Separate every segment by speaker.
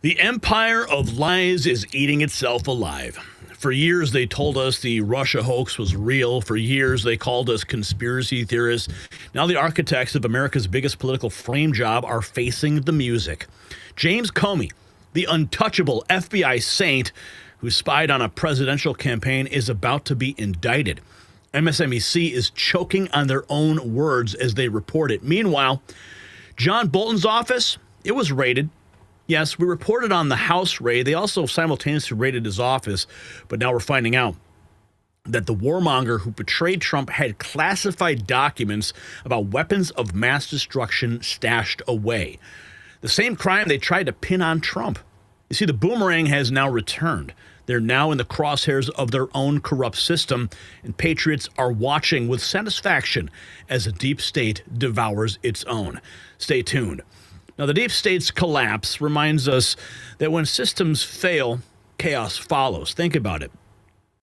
Speaker 1: The empire of lies is eating itself alive. For years, they told us the Russia hoax was real. For years, they called us conspiracy theorists. Now the architects of America's biggest political frame job are facing the music. James Comey, the untouchable FBI saint who spied on a presidential campaign, is about to be indicted. MSNBC is choking on their own words as they report it. Meanwhile, John Bolton's office, it was raided. Yes, we reported on the House raid. They also simultaneously raided his office, but now we're finding out that the warmonger who betrayed Trump had classified documents about weapons of mass destruction stashed away. The same crime they tried to pin on Trump. You see, the boomerang has now returned. They're now in the crosshairs of their own corrupt system, and patriots are watching with satisfaction as the deep state devours its own. Stay tuned. Now, the deep state's collapse reminds us that when systems fail, chaos follows. Think about it.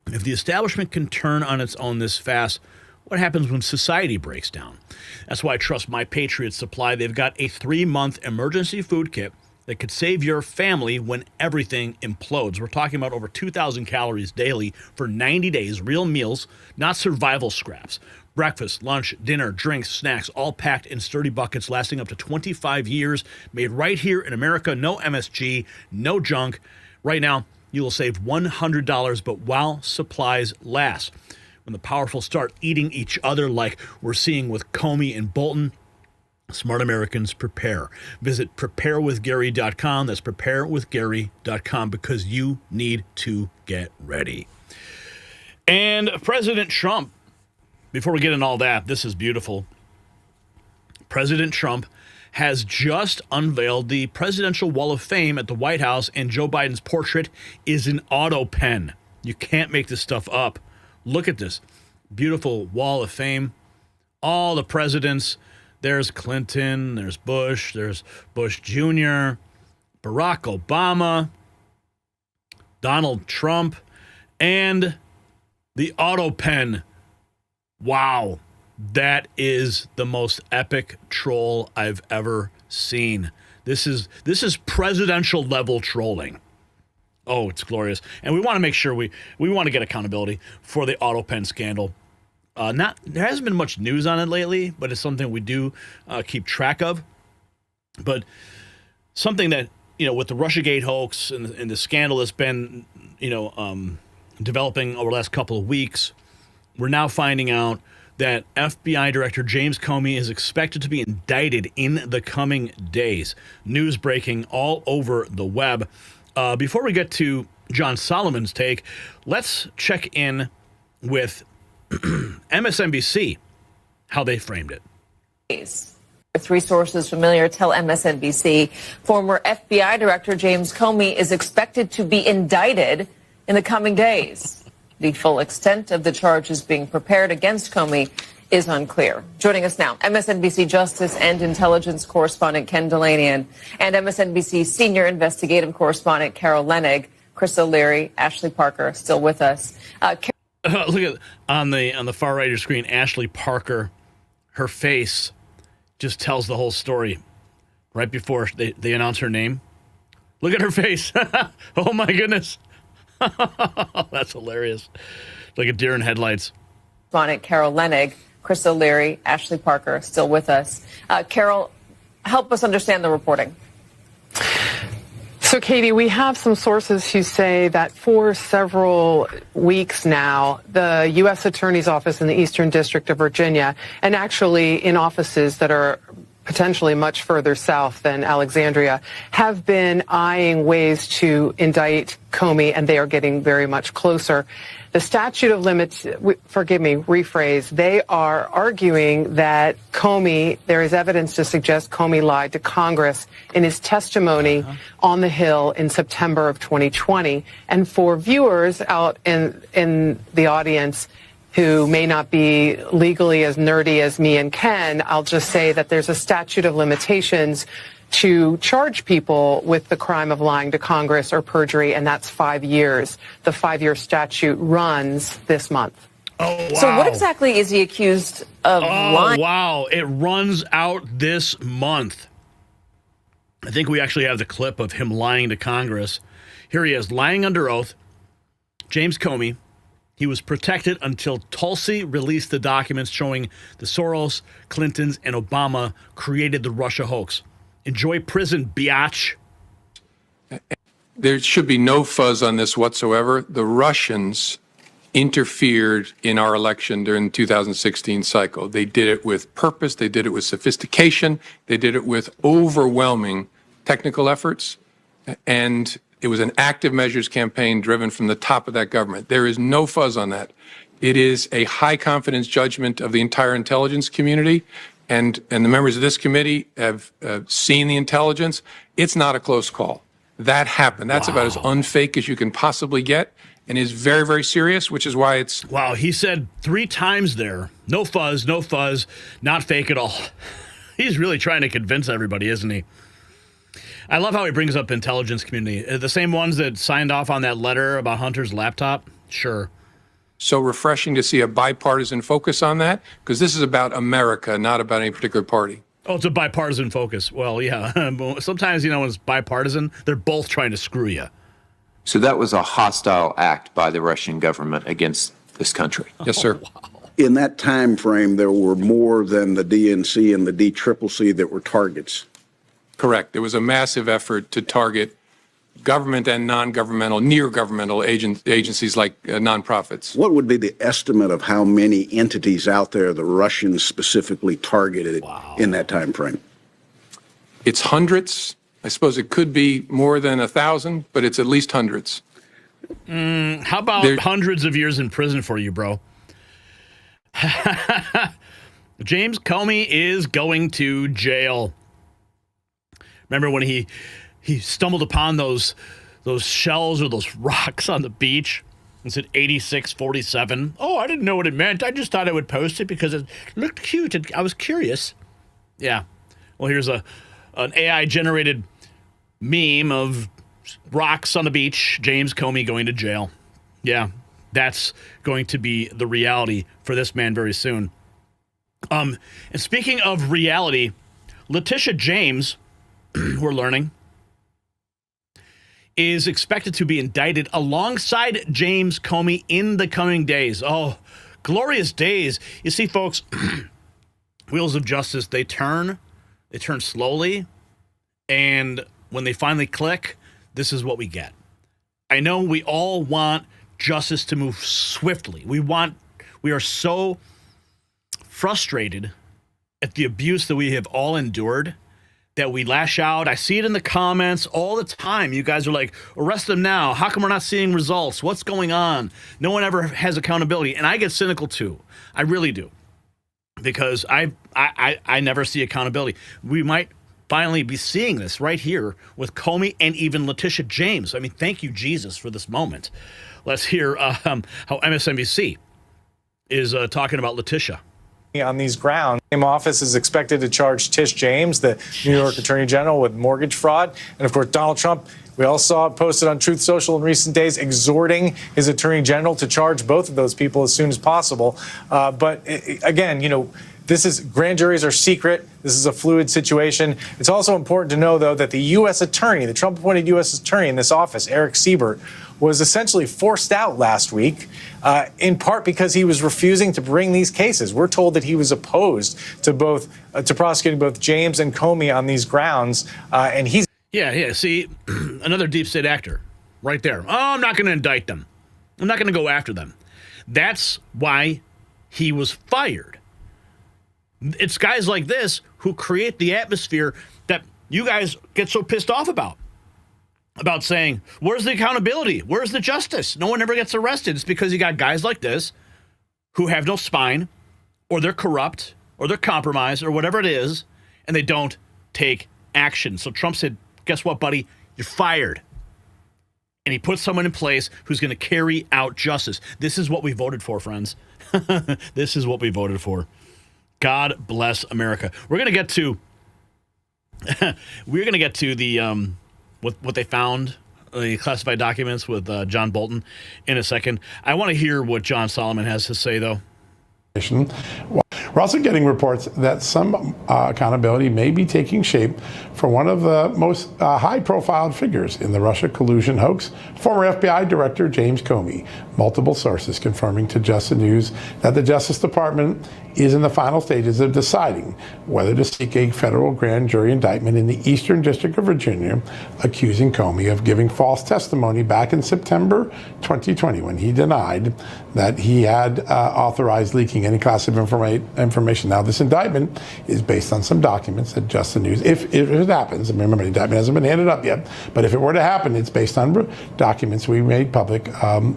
Speaker 1: If the establishment can turn on its own this fast, what happens when society breaks down? That's why I trust My Patriot Supply. They've got a 3-month emergency food kit that could save your family when everything implodes. We're talking about over 2,000 calories daily for 90 days, real meals, not survival scraps. Breakfast, lunch, dinner, drinks, snacks, all packed in sturdy buckets lasting up to 25 years, made right here in America. No MSG, no junk. Right now, you will save $100, but while supplies last. When the powerful start eating each other like we're seeing with Comey and Bolton, smart Americans prepare. Visit preparewithgary.com. That's preparewithgary.com because you need to get ready. And President Trump, before we get into all that, this is beautiful. President Trump has just unveiled the Presidential Wall of Fame at the White House, and Joe Biden's portrait is an auto pen. You can't make this stuff up. Look at this beautiful Wall of Fame. All the presidents. There's Clinton, there's Bush Jr., Barack Obama, Donald Trump, and the auto pen. Wow, that is the most epic troll I've ever seen. This is presidential level trolling. Oh, it's glorious. And we want to make sure we want to get accountability for the auto pen scandal. There hasn't been much news on it lately, but it's something we do keep track of. But something that, with the Russiagate hoax and the scandal that's been, developing over the last couple of weeks, we're now finding out that FBI Director James Comey is expected to be indicted in the coming days. News breaking all over the web. Before we get to John Solomon's take, let's check in with MSNBC, how they framed it.
Speaker 2: 3 sources familiar tell MSNBC former FBI Director James Comey is expected to be indicted in the coming days. The full extent of the charges being prepared against Comey is unclear. Joining us now, MSNBC Justice and Intelligence correspondent Ken Delanian and MSNBC Senior Investigative Correspondent Carol Leonnig. Chris O'Leary, Ashley Parker still with us.
Speaker 1: Look at on the far right of your screen, Ashley Parker. Her face just tells the whole story. Right before they announce her name, look at her face. Oh my goodness, that's hilarious. Like a deer in headlights.
Speaker 2: Correspondent Carol Leonnig, Chris O'Leary, Ashley Parker still with us. Carol, help us understand the reporting.
Speaker 3: So, Katie, we have some sources who say that for several weeks now, the U.S. Attorney's Office in the Eastern District of Virginia, and actually in offices that are potentially much further south than Alexandria, have been eyeing ways to indict Comey, and they are getting very much closer. The statute of limits, rephrase, they are arguing that Comey, there is evidence to suggest Comey lied to Congress in his testimony on the Hill in September of 2020. And for viewers out in the audience who may not be legally as nerdy as me and Ken, I'll just say that there's a statute of limitations to charge people with the crime of lying to Congress or perjury, and that's 5 years. The 5-year statute runs this month.
Speaker 1: Oh, wow.
Speaker 2: So what exactly is he accused of lying?
Speaker 1: Oh, wow. It runs out this month. I think we actually have the clip of him lying to Congress. Here he is, lying under oath. James Comey. He was protected until Tulsi released the documents showing the Soros, Clintons, and Obama created the Russia hoax. Enjoy prison, biatch.
Speaker 4: There should be no fuzz on this whatsoever. The Russians interfered in our election during the 2016 cycle. They did it with purpose. They did it with sophistication. They did it with overwhelming technical efforts. And it was an active measures campaign driven from the top of that government. There is no fuzz on that. It is a high confidence judgment of the entire intelligence community. And the members of this committee have seen the intelligence. It's not a close call. That happened. That's about as unfake as you can possibly get, and is very, very serious, which is why it's...
Speaker 1: Wow, he said 3 times there, no fuzz, not fake at all. He's really trying to convince everybody, isn't he? I love how he brings up the intelligence community. The same ones that signed off on that letter about Hunter's laptop? Sure.
Speaker 4: So refreshing to see a bipartisan focus on that, because this is about America, not about any particular party.
Speaker 1: Oh, it's a bipartisan focus. Well, yeah. Sometimes, when it's bipartisan, they're both trying to screw you.
Speaker 5: So that was a hostile act by the Russian government against this country.
Speaker 4: Yes, sir.
Speaker 1: Oh, wow.
Speaker 6: In that time frame, there were more than the DNC and the DCCC that were targets.
Speaker 4: Correct. There was a massive effort to target government and non-governmental, near-governmental agencies like nonprofits.
Speaker 6: What would be the estimate of how many entities out there the Russians specifically targeted in that time frame?
Speaker 4: It's hundreds. I suppose it could be more than 1,000, but it's at least hundreds.
Speaker 1: How about hundreds of years in prison for you, bro? James Comey is going to jail. Remember when he stumbled upon those shells or those rocks on the beach and said 8647? Oh, I didn't know what it meant. I just thought I would post it because it looked cute and I was curious. Yeah. Well, here's an AI-generated meme of rocks on the beach, James Comey going to jail. Yeah, that's going to be the reality for this man very soon. And speaking of reality, Letitia James, we're learning, is expected to be indicted alongside James Comey in the coming days. Oh, glorious days. You see, folks, wheels of justice, they turn slowly, and when they finally click, this is what we get. I know we all want justice to move swiftly. We are so frustrated at the abuse that we have all endured that we lash out. I see it in the comments all the time. You guys are like, arrest them now. How come we're not seeing results? What's going on? No one ever has accountability. And I get cynical too. I really do. Because I never see accountability. We might finally be seeing this right here with Comey and even Letitia James. I mean, thank you, Jesus, for this moment. Let's hear how MSNBC is talking about Letitia.
Speaker 7: On these grounds, the same office is expected to charge Tish James, the New York Attorney General, with mortgage fraud. And of course, Donald Trump, we all saw it posted on Truth Social in recent days, exhorting his Attorney General to charge both of those people as soon as possible. Again, this is, grand juries are secret. This is a fluid situation. It's also important to know, though, that the U.S. attorney, the Trump-appointed U.S. attorney in this office, Eric Siebert, was essentially forced out last week, in part because he was refusing to bring these cases. We're told that he was opposed to to prosecuting both James and Comey on these grounds, and he's...
Speaker 1: Yeah. See, another deep state actor right there. Oh, I'm not going to indict them. I'm not going to go after them. That's why he was fired. It's guys like this who create the atmosphere that you guys get so pissed off about saying, where's the accountability? Where's the justice? No one ever gets arrested. It's because you got guys like this who have no spine, or they're corrupt, or they're compromised, or whatever it is, and they don't take action. So Trump said, guess what, buddy? You're fired. And he put someone in place who's going to carry out justice. This is what we voted for, friends. This is what we voted for. God bless America. We're going to get to the what they found, the classified documents with John Bolton in a second. I want to hear what John Solomon has to say, though.
Speaker 8: We're also getting reports that some accountability may be taking shape for one of the most high-profile figures in the Russia collusion hoax, former FBI Director James Comey. Multiple sources confirming to Just the News that the Justice Department is in the final stages of deciding whether to seek a federal grand jury indictment in the Eastern District of Virginia, accusing Comey of giving false testimony back in September 2020 when he denied that he had authorized leaking any classified information. Now, this indictment is based on some documents that Just the News, if it happens, remember the indictment hasn't been handed up yet, but if it were to happen, it's based on documents we made public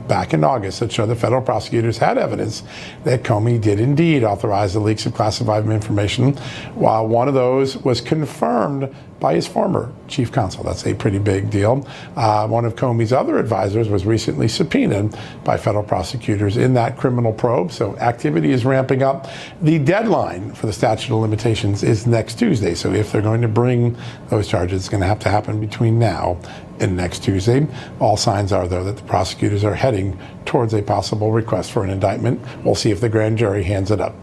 Speaker 8: back in August that show the federal prosecutors had evidence that Comey did indeed authorize the leaks of classified information, while one of those was confirmed by his former chief counsel. That's a pretty big deal. One of Comey's other advisors was recently subpoenaed by federal prosecutors in that criminal probe, so activity is ramping up. The deadline for the statute of limitations is next Tuesday, so if they're going to bring those charges, it's going to have to happen between now and next Tuesday. All signs are, though, that the prosecutors are heading towards a possible request for an indictment. We'll see if the grand jury hands it up.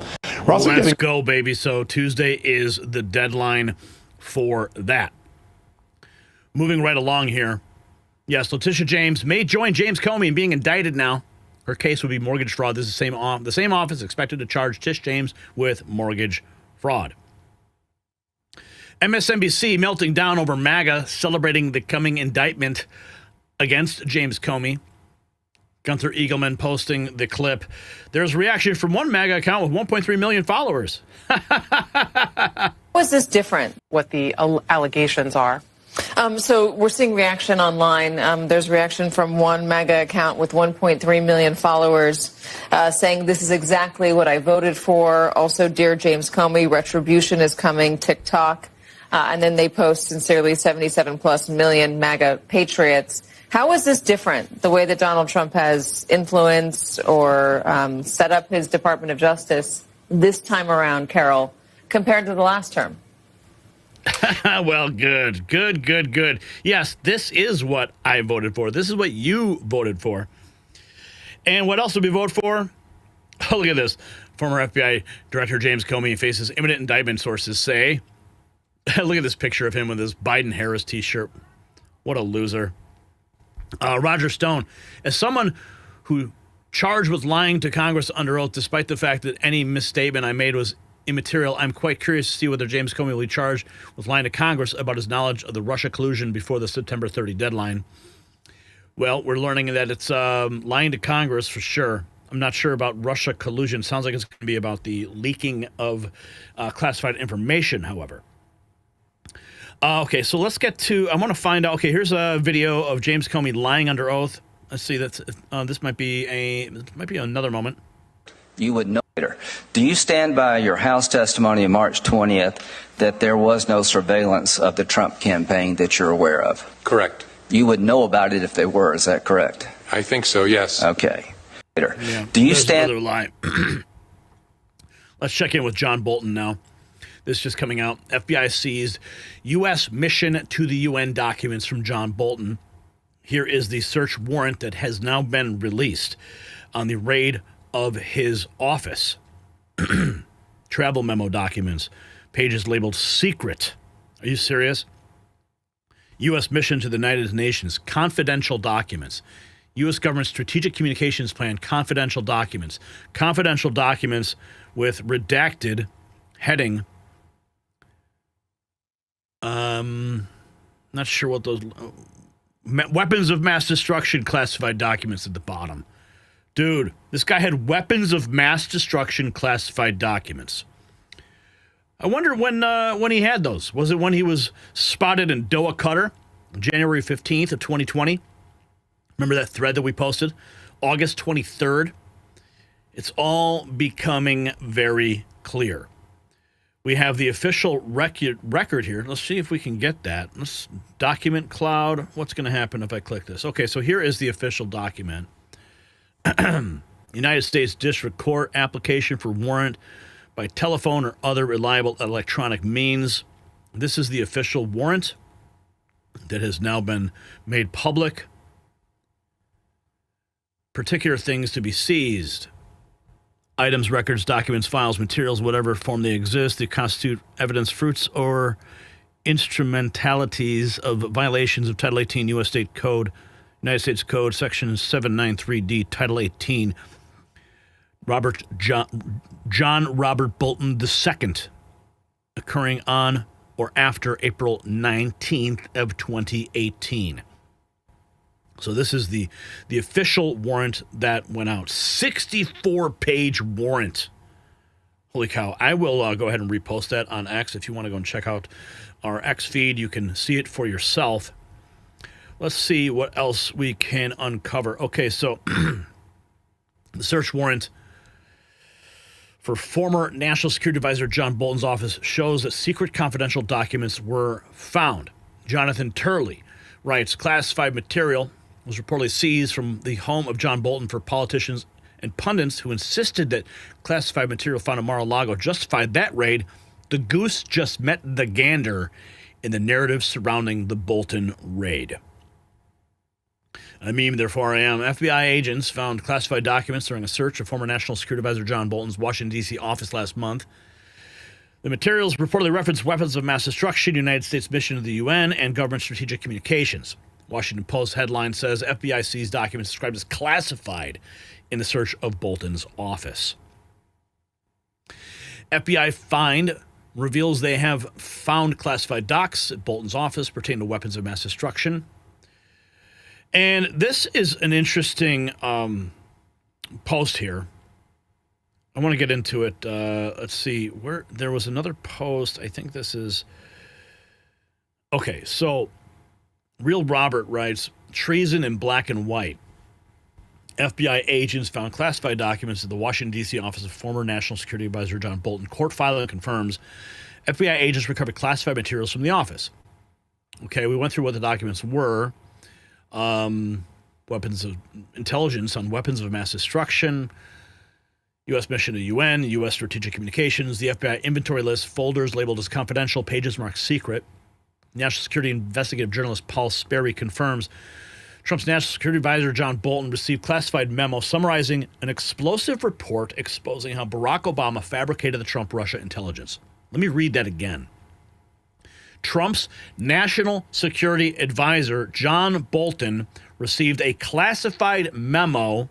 Speaker 1: Let's go, baby. So Tuesday is the deadline for that. Moving right along here. Yes, Letitia James may join James Comey in being indicted now. Her case would be mortgage fraud. This is the same office expected to charge Tish James with mortgage fraud. MSNBC melting down over MAGA, celebrating the coming indictment against James Comey. Gunther Eagleman posting the clip. There's reaction from one MAGA account with 1.3 million followers.
Speaker 2: Was this different?
Speaker 3: What the allegations are.
Speaker 2: So we're seeing reaction online. There's reaction from one MAGA account with 1.3 million followers saying this is exactly what I voted for. Also, dear James Comey, retribution is coming, TikTok. And then they post sincerely 77 plus million MAGA patriots. How is this different, the way that Donald Trump has influenced or set up his Department of Justice this time around, Carol, compared to the last term?
Speaker 1: Well, good. Yes, this is what I voted for. This is what you voted for. And what else did we vote for? Oh, look at this. Former FBI Director James Comey faces imminent indictment, sources say. Look at this picture of him with his Biden-Harris t-shirt. What a loser. Roger Stone, as someone who charged with lying to Congress under oath, despite the fact that any misstatement I made was immaterial, I'm quite curious to see whether James Comey will be charged with lying to Congress about his knowledge of the Russia collusion before the September 30 deadline. Well, we're learning that it's lying to Congress for sure. I'm not sure about Russia collusion. Sounds like it's going to be about the leaking of classified information, however. Okay, so let's get to, I want to find out, okay, here's a video of James Comey lying under oath. Let's see, this might be another moment.
Speaker 9: You would know later. Do you stand by your House testimony on March 20th that there was no surveillance of the Trump campaign that you're aware of?
Speaker 4: Correct.
Speaker 9: You would know about it if they were, is that correct?
Speaker 4: I think so, yes.
Speaker 9: Okay. Later.
Speaker 1: Yeah,
Speaker 9: do you stand...
Speaker 1: Another lie. Let's check in with John Bolton now. This just coming out. FBI seized U.S. mission to the UN documents from John Bolton. Here is the search warrant that has now been released on the raid of his office. Travel memo documents. Pages labeled secret. Are you serious? U.S. mission to the United Nations. Confidential documents. U.S. government strategic communications plan. Confidential documents. Confidential documents with redacted heading. Not sure what those weapons of mass destruction classified documents at the bottom. Dude, this guy had weapons of mass destruction classified documents. I wonder when he had those. Was it when he was spotted in Doha, Qatar, January 15th of 2020? Remember that thread that we posted? August 23rd? It's all becoming very clear. We have the official record here. Let's see if we can get that. Let's document cloud. What's going to happen if I click this? Okay, so here is the official document. United States District Court application for warrant by telephone or other reliable electronic means. This is the official warrant that has now been made public. Particular things to be seized. items, records, documents, files, materials, whatever form they exist, they constitute evidence, fruits, or instrumentalities of violations of Title 18 U.S. State Code, United States Code, Section 793D, Title 18. John Robert Bolton II, occurring on or after April 19th of 2018. So this is the official warrant that went out. 64-page warrant. Holy cow. I will go ahead and repost that on X. If you want to go and check out our X feed, you can see it for yourself. Let's see what else we can uncover. Okay, so the search warrant for former National Security Advisor John Bolton's office shows that secret confidential documents were found. Jonathan Turley writes, classified material was reportedly seized from the home of John Bolton for politicians and pundits who insisted that classified material found in Mar-a-Lago justified that raid. The goose just met the gander in the narrative surrounding the Bolton raid. A meme, therefore I am. FBI agents found classified documents during a search of former National Security Advisor John Bolton's Washington, D.C. office last month. The materials reportedly reference weapons of mass destruction, United States mission to the UN, and government strategic communications. Washington Post headline says FBI seized documents described as classified in the search of Bolton's office. FBI find reveals they have found classified docs at Bolton's office pertaining to weapons of mass destruction. And this is an interesting post here. I want to get into it. Let's see. Where there was another post. I think this is... Okay, so Real Robert writes, treason in black and white. FBI agents found classified documents at the Washington, D.C. office of former National Security Advisor John Bolton. Court filing confirms FBI agents recovered classified materials from the office. Okay, we went through what the documents were. Weapons of intelligence on weapons of mass destruction, U.S. mission to UN, U.S. strategic communications, the FBI inventory list, folders labeled as confidential, pages marked secret. National Security investigative journalist Paul Sperry confirms Trump's National Security Advisor John Bolton received classified memo summarizing an explosive report exposing how Barack Obama fabricated the Trump-Russia intelligence. Let me read that again. Trump's National Security Advisor John Bolton received a classified memo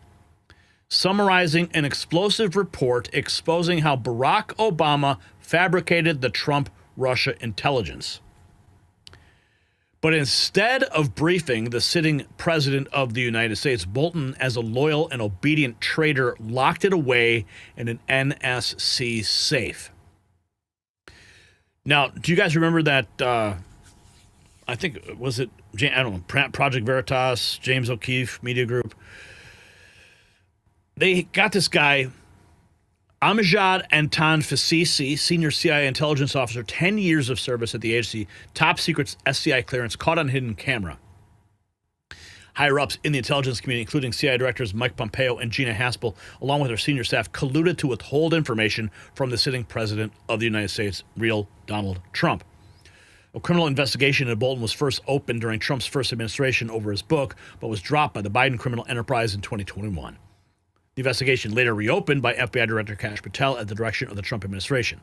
Speaker 1: summarizing an explosive report exposing how Barack Obama fabricated the Trump-Russia intelligence. But instead of briefing the sitting president of the United States, Bolton, as a loyal and obedient traitor, locked it away in an NSC safe. Now, do you guys remember that, I think, was it, I don't know, Project Veritas, James O'Keefe Media Group? They got this guy, Amjad Anton Fasisi, senior CIA intelligence officer, 10 years of service at the agency, top secret SCI clearance, caught on hidden camera. Higher-ups in the intelligence community, including CIA directors Mike Pompeo and Gina Haspel, along with their senior staff, colluded to withhold information from the sitting president of the United States, real Donald Trump. A criminal investigation into Bolton was first opened during Trump's first administration over his book, but was dropped by the Biden criminal enterprise in 2021. The investigation later reopened by FBI Director Kash Patel at the direction of the Trump administration.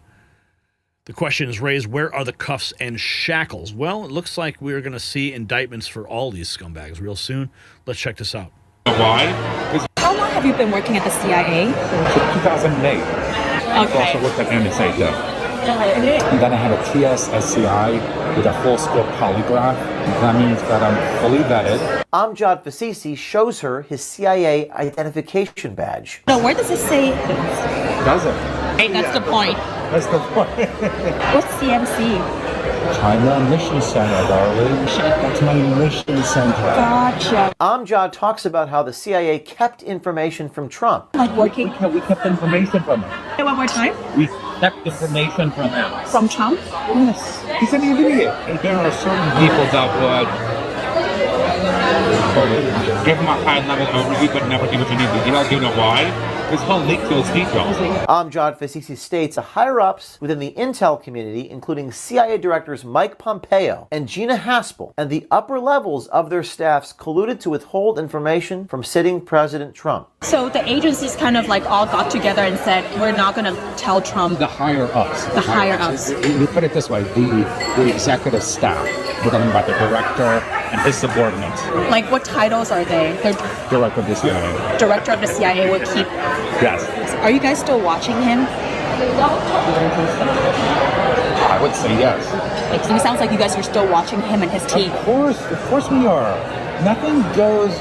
Speaker 1: The question is raised, where are the cuffs and shackles? Well, it looks like we're going to see indictments for all these scumbags real soon. Let's check this out.
Speaker 10: Why?
Speaker 11: How long have you been working at the CIA?
Speaker 10: Since 2008.
Speaker 11: Okay.
Speaker 10: I also worked at NSA though. And then I had a TS-SCI with a full scope polygraph. That means that I'm fully vetted.
Speaker 12: Amjad Fasisi shows her his CIA identification badge.
Speaker 11: No, where does it say?
Speaker 10: Does it?
Speaker 11: Hey, that's the point.
Speaker 10: That's the point.
Speaker 11: What's CMC?
Speaker 10: China Mission Center, darling. That's my mission center.
Speaker 11: Gotcha.
Speaker 12: Amjad talks about how the CIA kept information from Trump.
Speaker 11: Like working?
Speaker 10: We kept information from him.
Speaker 11: Say one more time.
Speaker 10: We kept information from him.
Speaker 11: From Trump?
Speaker 10: Yes. He's an idiot. There are certain people that would give him a high-level overview but never give it to any details. Do you know why? It's called leak those details.
Speaker 12: Amjad Fasisi states the higher-ups within the intel community, including CIA directors Mike Pompeo and Gina Haspel, and the upper levels of their staffs colluded to withhold information from sitting President Trump.
Speaker 11: So the agencies kind of like all got together and said, we're not going to tell Trump.
Speaker 10: The higher-ups.
Speaker 11: The higher-ups.
Speaker 10: We put it this way, the executive staff, we're talking about the director and his subordinates.
Speaker 11: Like what titles are they? They're
Speaker 10: Director of the CIA.
Speaker 11: director of the CIA would keep.
Speaker 10: Yes.
Speaker 11: Are you guys still watching him?
Speaker 10: I would say yes.
Speaker 11: Like, it sounds like you guys are still watching him and his team.
Speaker 10: Of course we are. Nothing goes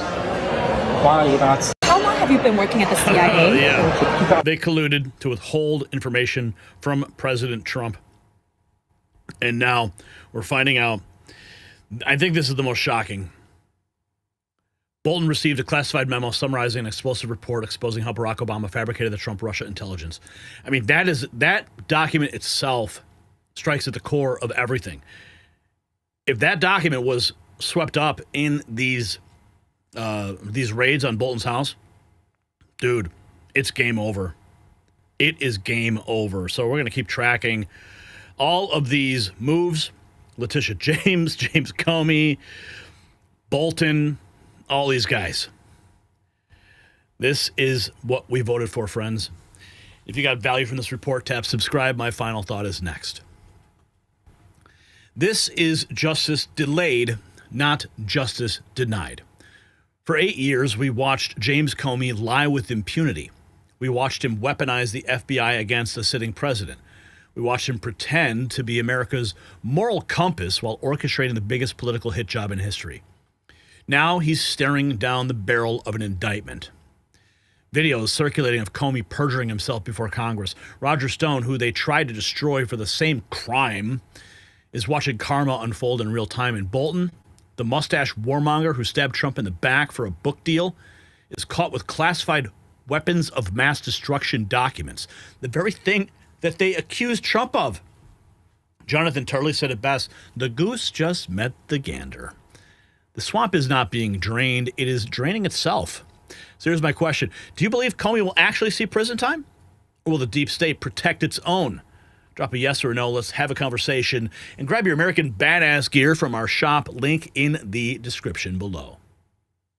Speaker 10: by without.
Speaker 11: How long have you been working at the CIA?
Speaker 1: Yeah. They colluded to withhold information from President Trump. And now we're finding out. I think this is the most shocking. Bolton received a classified memo summarizing an explosive report exposing how Barack Obama fabricated the Trump-Russia intelligence. I mean, that document itself strikes at the core of everything. If that document was swept up in these raids on Bolton's house, dude, it's game over. It is game over. So we're going to keep tracking all of these moves. Letitia James, James Comey, Bolton, all these guys. This is what we voted for, friends. If you got value from this report, tap subscribe. My final thought is next. This is justice delayed, not justice denied. For 8 years, we watched James Comey lie with impunity. We watched him weaponize the FBI against a sitting president. We watched him pretend to be America's moral compass while orchestrating the biggest political hit job in history. Now he's staring down the barrel of an indictment. Videos circulating of Comey perjuring himself before Congress. Roger Stone, who they tried to destroy for the same crime, is watching karma unfold in real time. And Bolton, the mustache warmonger who stabbed Trump in the back for a book deal, is caught with classified weapons of mass destruction documents. The very thing that they accused Trump of. Jonathan Turley said it best, the goose just met the gander. The swamp is not being drained, it is draining itself. So here's my question. Do you believe Comey will actually see prison time? Or will the deep state protect its own? Drop a yes or a no. Let's have a conversation. And grab your American Badass gear from our shop. Link in the description below.